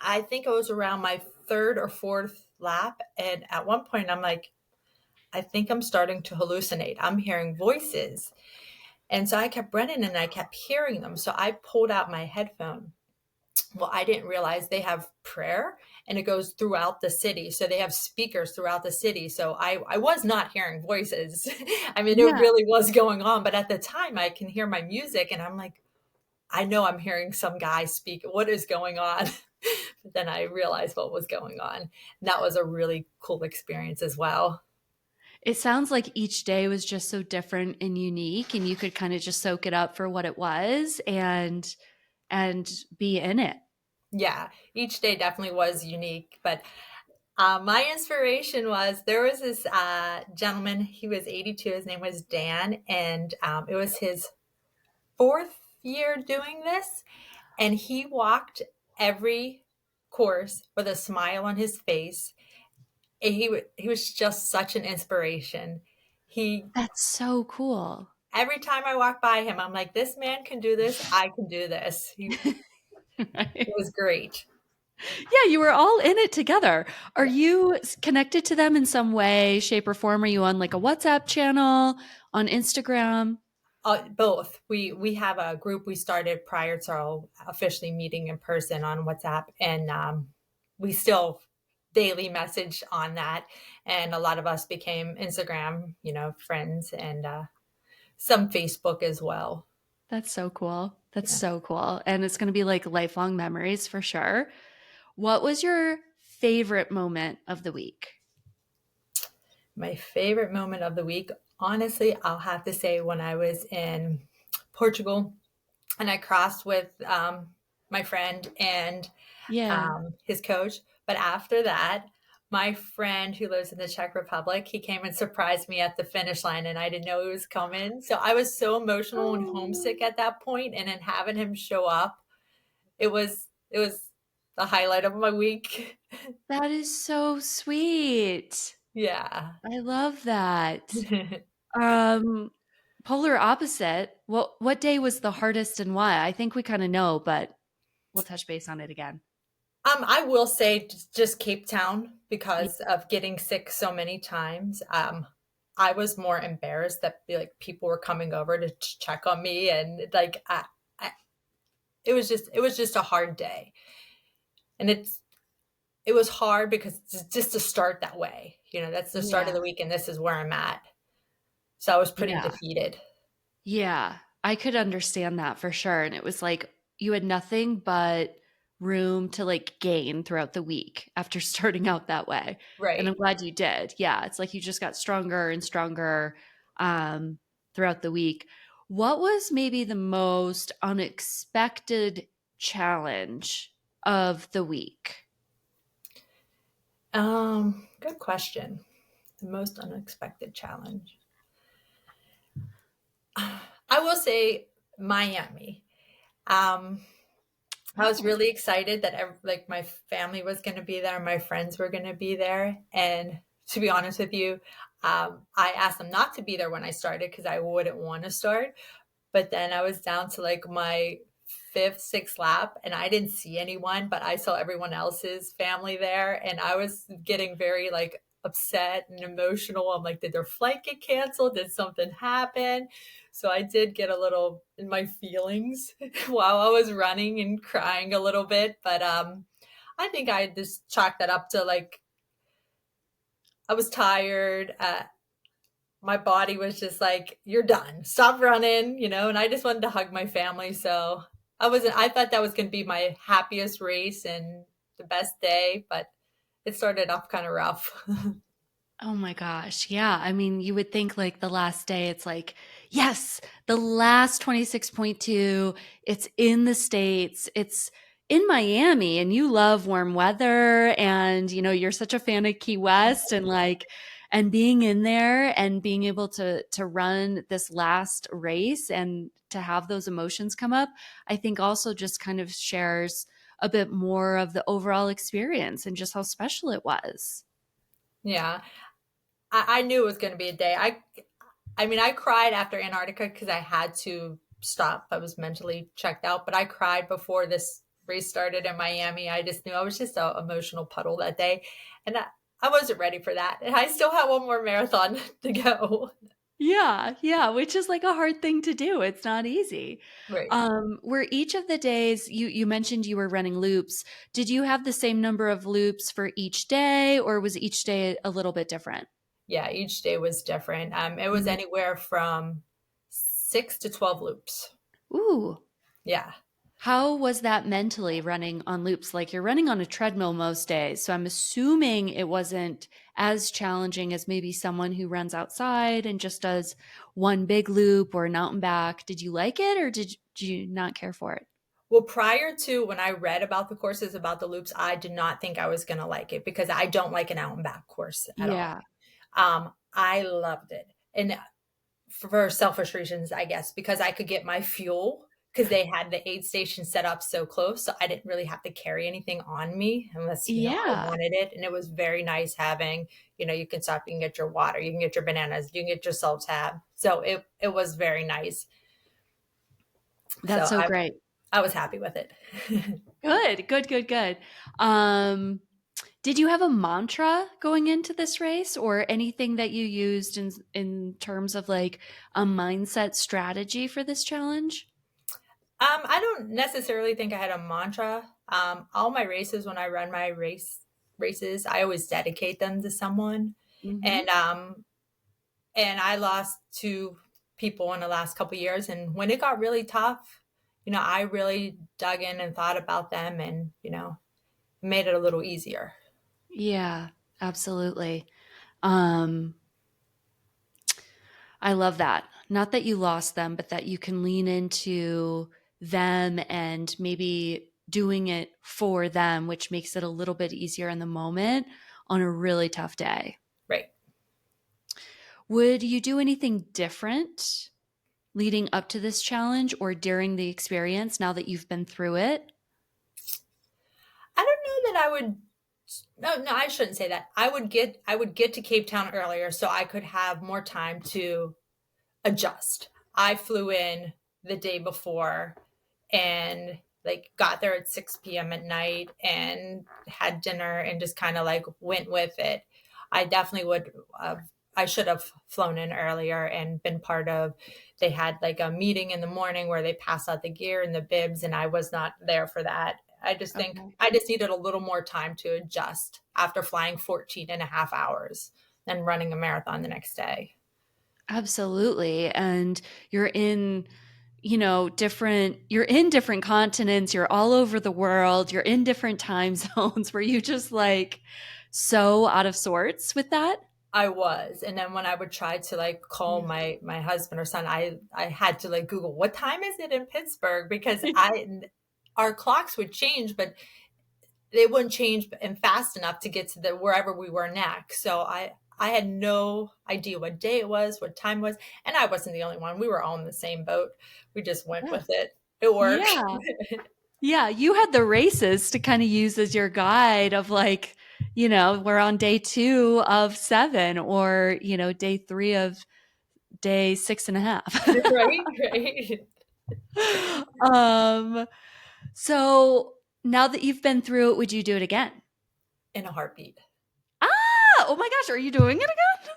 I think it was around my third or fourth lap. And at one point, I'm like, I think I'm starting to hallucinate. I'm hearing voices. And so I kept running and I kept hearing them. So I pulled out my headphone. Well, I didn't realize they have prayer and it goes throughout the city. So they have speakers throughout the city. So I was not hearing voices. I mean, it Yeah. really was going on. But at the time, I can hear my music and I'm like, I know I'm hearing some guy speak. What is going on? then I realized what was going on. And that was a really cool experience as well. It sounds like each day was just so different and unique, and you could kind of just soak it up for what it was and be in it. Yeah, each day definitely was unique, but my inspiration was there was this gentleman. He was 82. His name was Dan, and it was his fourth year doing this, and he walked every course with a smile on his face. And he was just such an inspiration. He That's so cool. Every time I walk by him, I'm like, this man can do this. I can do this. It Right. was great. Yeah, you were all in it together. Are you connected to them in some way, shape, or form? Are you on like a WhatsApp channel, on Instagram? Both. We have a group we started prior to our officially meeting in person on WhatsApp, and we still daily message on that. And a lot of us became Instagram, friends, and some Facebook as well. That's so cool. That's Yeah. so cool. And it's going to be like lifelong memories for sure. What was your favorite moment of the week? My favorite moment of the week, honestly, I'll have to say when I was in Portugal and I crossed with my friend and Yeah. his coach. But after that, my friend who lives in the Czech Republic, he came and surprised me at the finish line, and I didn't know he was coming. So I was so emotional and Oh, homesick at that point, and then having him show up, it was the highlight of my week. that is so sweet. Yeah. I love that. Um, Polar opposite. What day was the hardest and why? I think we kind of know, but we'll touch base on it again. I will say just Cape Town because of getting sick so many times. I was more embarrassed that like people were coming over to check on me, and like it was just a hard day, and it was hard because just to start that way, that's the start of Yeah. the week, and this is where I'm at. So I was pretty Yeah. defeated. Yeah, I could understand that for sure. And it was like you had nothing but room to like gain throughout the week after starting out that way. And I'm Right. glad you did. Yeah, it's like you just got stronger and stronger um, throughout the week. What was maybe the most unexpected challenge of the week? Good question. The most unexpected challenge. I will say Miami. Um, I was Oh, really excited that like my family was going to be there, my friends were going to be there, and to be honest with you, I asked them not to be there when I started because I wouldn't want to start. But then I was down to like my fifth, sixth lap, and I didn't see anyone, but I saw everyone else's family there, and I was getting very like upset and emotional. I'm like, did their flight get canceled? Did something happen? So I did get a little in my feelings while I was running and crying a little bit, but I think I just chalked that up to like I was tired. My body was just like, "You're done. Stop running," and I just wanted to hug my family. So I thought that was going to be my happiest race and the best day, but it started off kind of rough. oh my gosh. Yeah. I mean, you would think like the last day, it's like, yes, the last 26.2, it's in the States, it's in Miami, and you love warm weather. And, you're such a fan of Key West and like, and being in there and being able to run this last race and to have those emotions come up, I think also just kind of shares a bit more of the overall experience and just how special it was. Yeah. I knew it was going to be a day. I mean, I cried after Antarctica because I had to stop. I was mentally checked out, but I cried before this race started in Miami. I just knew I was just an emotional puddle that day, and I wasn't ready for that. And I still have one more marathon to go. Yeah, yeah, which is like a hard thing to do. It's not easy. Right. Were each of the days you mentioned you were running loops, did you have the same number of loops for each day, or was each day a little bit different? Yeah, each day was different. It was anywhere from 6 to 12 loops. Ooh, Yeah. How was that mentally running on loops? Like you're running on a treadmill most days. So I'm assuming it wasn't as challenging as maybe someone who runs outside and just does one big loop or an out and back. Did you like it or did you not care for it? Well, prior to when I read about the courses, about the loops, I did not think I was going to like it because I don't like an out and back course at all. Yeah. I loved it. And for selfish reasons, I guess, because I could get my fuel because they had the aid station set up so close. So I didn't really have to carry anything on me unless, I Yeah. wanted it. And it was very nice having, you can stop, you can get your water, you can get your bananas, you can get your salt tab. So it was very nice. That's So so I, great. I was happy with it. Good, good, good, good. Um, did you have a mantra going into this race or anything that you used in terms of like a mindset strategy for this challenge? I don't necessarily think I had a mantra. All my races, when I run my races, I always dedicate them to someone. Mhm. And I lost two people in the last couple of years. And when it got really tough, I really dug in and thought about them and, made it a little easier. Yeah, absolutely. Um, I love that. Not that you lost them, but that you can lean into them and maybe doing it for them, which makes it a little bit easier in the moment on a really tough day. Right. Would you do anything different leading up to this challenge or during the experience now that you've been through it? I don't know that I would. No, I shouldn't say that. I would get to Cape Town earlier so I could have more time to adjust. I flew in the day before and like got there at 6 p.m. at night and had dinner and just kind of like went with it. I definitely would have, I should have flown in earlier and been part of, they had like a meeting in the morning where they pass out the gear and the bibs, and I was not there for that. I just think Okay. I just needed a little more time to adjust after flying 14 and a half hours and running a marathon the next day. Absolutely. And you're in, you're in different continents, you're all over the world, you're in different time zones. Were you just like so out of sorts with that? I was, and then when I would try to like call Yeah. my husband or son, I had to like Google what time is it in Pittsburgh because I our clocks would change, but they wouldn't change and fast enough to get to the wherever we were next. So I had no idea what day it was, what time it was, and I wasn't the only one. We were all in the same boat. We just went Yeah. with it. It worked. Yeah. Yeah, you had the races to kind of use as your guide of like, we're on day 2 of 7 or, day 3 of day 6.5. Right, right. Um, so now that you've been through it, would you do it again? In a heartbeat. Ah, oh my gosh, are you doing it again?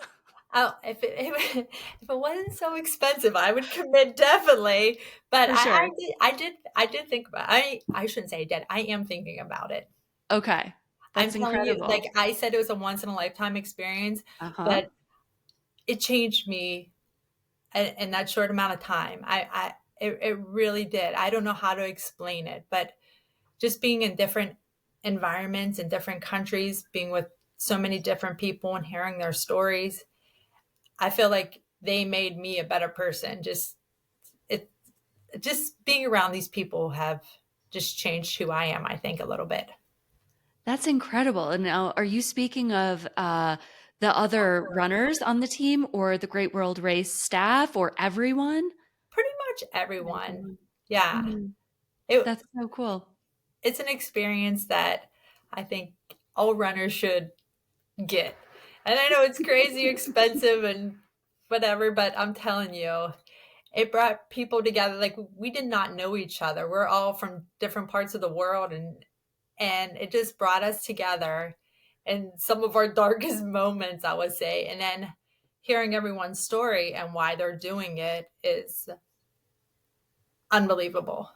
Oh, if it wasn't so expensive, I would commit definitely. But For I sure. did I did think about I shouldn't say I did. I am thinking about it. Okay. I'm That's telling you, like incredible. I said, it was a once in a lifetime experience, Uh-huh. but it changed me in that short amount of time. It really did. I don't know how to explain it, but just being in different environments in different countries, being with so many different people and hearing their stories, I feel like they made me a better person. It just being around these people have just changed who I am, I think, a little bit. That's incredible. And now, are you speaking of the other runners on the team or the Great World Race staff or everyone? Pretty much everyone. Everyone. Yeah. Mhm. It That's so cool. it's an experience that I think all runners should get. And I know it's crazy expensive and whatever, but I'm telling you, it brought people together. Like we did not know each other. We're all from different parts of the world, and it just brought us together in some of our darkest moments, I would say. And then hearing everyone's story and why they're doing it is unbelievable.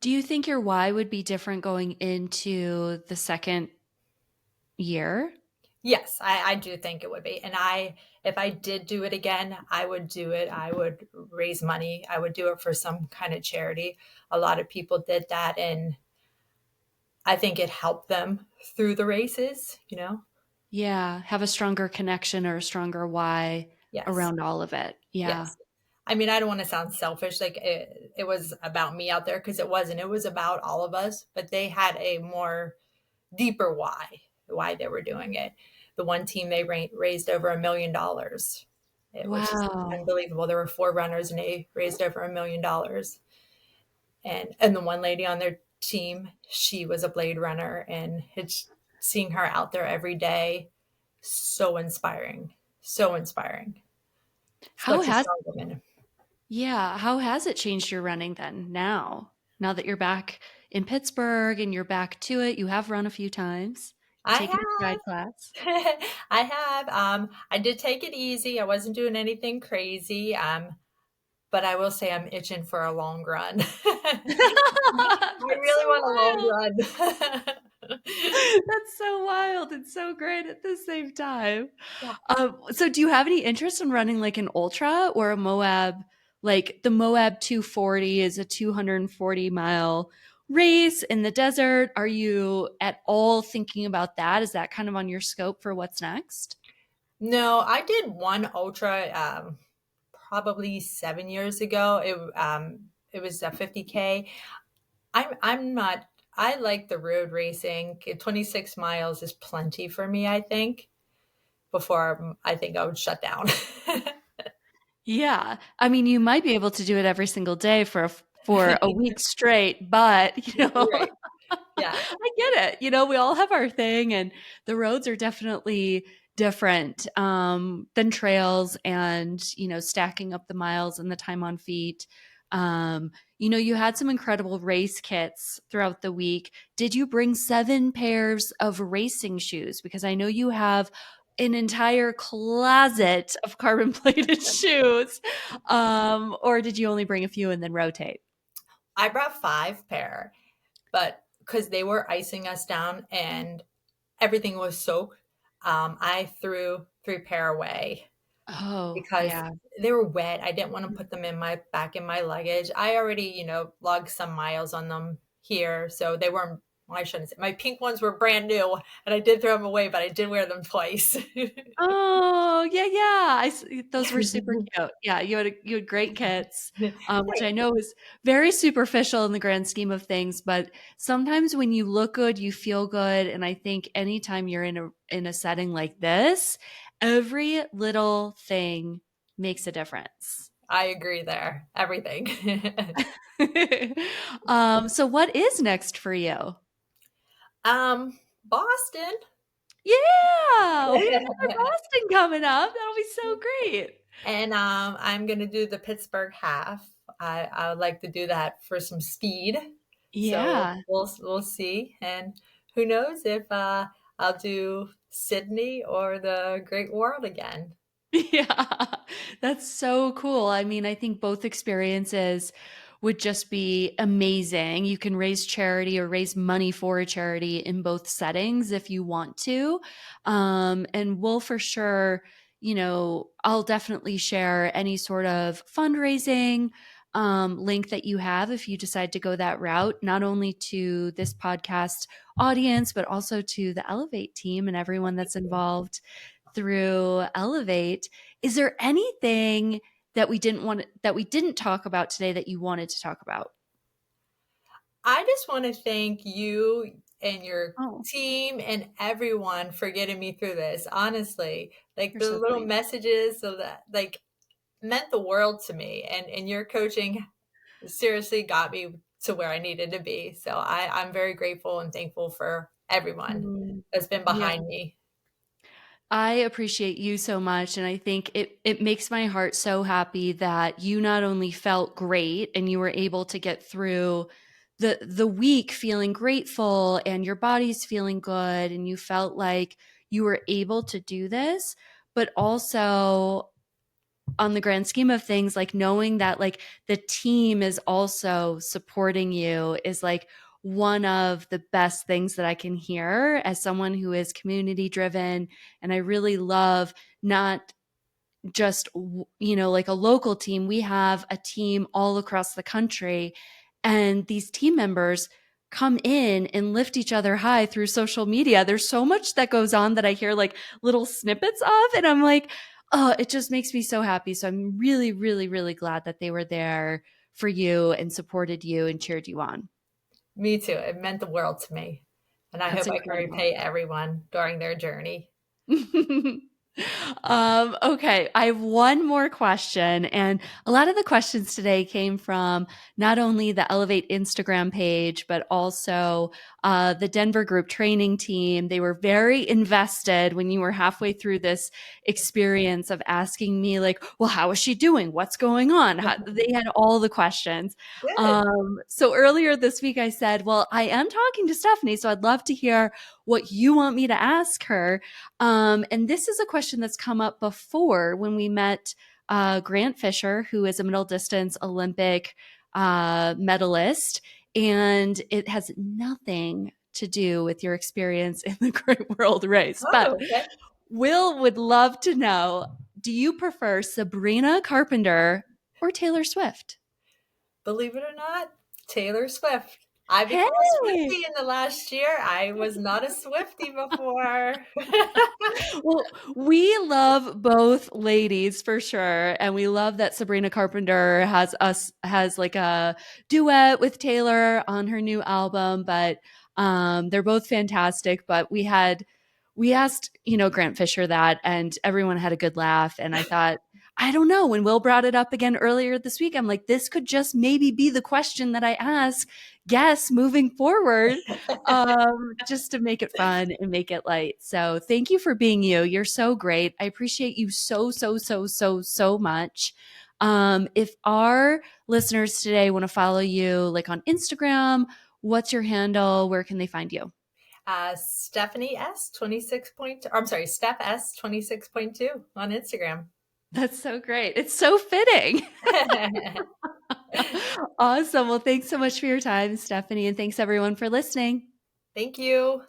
Do you think your why would be different going into the second year? Yes, I do think it would be. And if I did do it again, I would do it. I would raise money. I would do it for some kind of charity. A lot of people did that, and I think it helped them through the races, you know? Yeah, have a stronger connection or a stronger why Yes. around all of it. Yeah. Yes. I mean, I don't want to sound selfish, like it was about me out there, because it wasn't. It was about all of us, but they had a more deeper why they were doing it. The one team, they raised over $1 million, which is Wow. unbelievable. There were four runners and they raised over $1 million. And the one lady on their team, she was a blade runner, and it's seeing her out there every day, so inspiring, so inspiring. How Such a has strong woman. Yeah, how has it changed your running then now? Now that you're back in Pittsburgh and you're back to it, you have run a few times. You've I taken a stride have. class. I have. I did take it easy. I wasn't doing anything crazy. But I will say I'm itching for a long run. I That's really so want a long wild. run. That's so wild and so great at the same time. Yeah. So do you have any interest in running like an ultra or a Moab? Like the Moab 240 is a 240-mile race in the desert. Are you at all thinking about that? Is that kind of on your scope for what's next? No, I did one ultra, probably 7 years ago. It was a 50K. I'm not. I like the road racing. 26 miles is plenty for me, I think. Before I think I would shut down. Yeah. I mean, you might be able to do it every single day for a week straight, but Right. Yeah. I get it. We all have our thing, and the roads are definitely different than trails, and stacking up the miles and the time on feet. You had some incredible race kits throughout the week. Did you bring 7 pairs of racing shoes? Because I know you have an entire closet of carbon plated shoes. Or did you only bring a few and then rotate? I brought 5 pair, but because they were icing us down and everything was soaked, I threw 3 pair away Oh, because yeah. they were wet. I didn't want to put them in my back in my luggage. I already, logged some miles on them here, so they weren't. Well, I shouldn't say. My pink ones were brand new, and I did throw them away, but I did wear them twice. Oh, yeah, yeah. Those were super cute. Yeah, you had great kits, which I know is very superficial in the grand scheme of things, but sometimes when you look good, you feel good, and I think anytime you're in a setting like this, every little thing makes a difference. I agree there. Everything. So what is next for you? Boston. Yeah, we have another Boston coming up. That'll be so great. And I'm gonna do the Pittsburgh half. I would like to do that for some speed. So Yeah. we'll see. And who knows if I'll do Sydney or the Great World again. Yeah, that's so cool. I mean, I think both experiences would just be amazing. You can raise charity or raise money for a charity in both settings if you want to. And we'll for sure, I'll definitely share any sort of fundraising link that you have if you decide to go that route, not only to this podcast audience, but also to the Elevate team and everyone that's involved through Elevate. Is there anything that we didn't talk about today that you wanted to talk about? I just want to thank you and your Oh, team and everyone for getting me through this. Honestly, like you're the so little sweet. messages, so that like meant the world to me, and your coaching seriously got me to where I needed to be. So I'm very grateful and thankful for everyone Mm, that's been yeah. behind me. I appreciate you so much, and I think it makes my heart so happy that you not only felt great and you were able to get through the week feeling grateful and your body's feeling good and you felt like you were able to do this, but also on the grand scheme of things, like knowing that like the team is also supporting you is like one of the best things that I can hear as someone who is community driven. And I really love not just, like a local team. We have a team all across the country, and these team members come in and lift each other high through social media. There's so much that goes on that I hear like little snippets of, and I'm like, oh, it just makes me so happy. So I'm really, really, really glad that they were there for you and supported you and cheered you on. Me too. It meant the world to me. And I That's hope I can incredible. repay everyone during their journey. Okay, I have one more question. And a lot of the questions today came from not only the Elevate Instagram page, but also the Denver group training team. They were very invested when you were halfway through this experience of asking me, like, well, how is she doing? What's going on? They had all the questions. Good. So earlier this week, I said, well, I am talking to Stephanie, so I'd love to hear what you want me to ask her. And this is a question that's come up before when we met Grant Fisher, who is a middle distance Olympic medalist. And it has nothing to do with your experience in the Great World Race. But Oh, okay. Will would love to know, do you prefer Sabrina Carpenter or Taylor Swift? Believe it or not, Taylor Swift. I became a Hey! Swiftie in the last year. I was not a Swiftie before. Well, we love both ladies for sure, and we love that Sabrina Carpenter has like a duet with Taylor on her new album. But they're both fantastic. But we asked Grant Fisher that, and everyone had a good laugh. And I thought, I don't know, when Will brought it up again earlier this week, I'm like, this could just maybe be the question that I ask guests moving forward, just to make it fun and make it light. So thank you for being you. You're so great. I appreciate you so, so, so, so, so much. If our listeners today want to follow you like on Instagram, what's your handle? Where can they find you? Stephanie S 26.2. I'm sorry, Steph S 26.2 on Instagram. That's so great. It's so fitting. Awesome. Well, thanks so much for your time, Stephanie, and thanks everyone for listening. Thank you.